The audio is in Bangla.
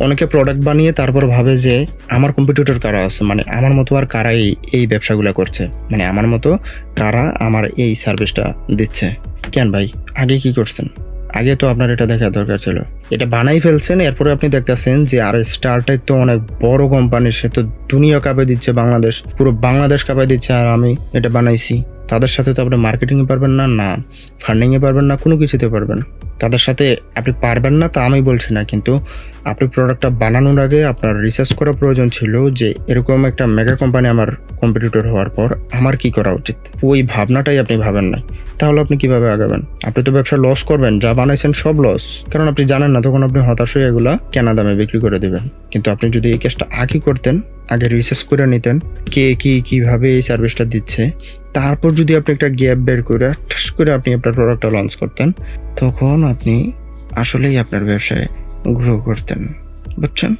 অনেকে প্রোডাক্ট বানিয়ে তারপর ভাবে যে আমার কম্পিটিটর কারা আছে, মানে আমার মতো আর কারা এই ব্যবসাগুলো করছে, মানে আমার মতো কারা আমার এই সার্ভিসটা দিচ্ছে। কেন ভাই, আগে কি করছেন? আগে তো আপনার এটা দেখা দরকার ছিল। এটা বানাই ফেলছেন, এরপরে আপনি দেখতেছেন যে আর স্টারটেক তো অনেক বড় কোম্পানি, সে তো দুনিয়া কাঁপে দিচ্ছে, বাংলাদেশ পুরো বাংলাদেশ কাঁপে দিচ্ছে, আর আমি এটা বানাইছি। তাদের সাথে তো আপনি মার্কেটিংয়ে পারবেন না, না ফান্ডিংয়ে পারবেন না, কোনো কিছুতে পারবেন। তাদের সাথে আপনি পারবেন না তা আমি বলছি না, কিন্তু আপনি প্রোডাক্টটা বানানোর আগে আপনার রিসার্চ করা প্রয়োজন ছিল যে এরকম একটা মেগা কোম্পানি আমার কম্পিটিটর হওয়ার পর আমার কি করা উচিত। ওই ভাবনাটাই আপনি ভাবেন নাই, তাহলে আপনি কিভাবে আগাবেন? আপনি তো ব্যবসা লস করবেন, যা বানাইছেন সব লস, কারণ আপনি জানেন না, তখন আপনি হতাশ হয়ে এগুলা কেনা দামে বিক্রি করে দেবেন। কিন্তু আপনি যদি এই কেসটা আগে করতেন, আগে রিসার্চ করে নিতেন কে কিভাবে এই সার্ভিসটা দিচ্ছে, তারপর যদি আপনি একটা গ্যাপ বের করে ঠাস করে আপনি আপনার প্রোডাক্টটা লঞ্চ করতেন, তখন আপনি আসলেই আপনার ব্যবসায় গ্রো করতেন, বুঝছেন?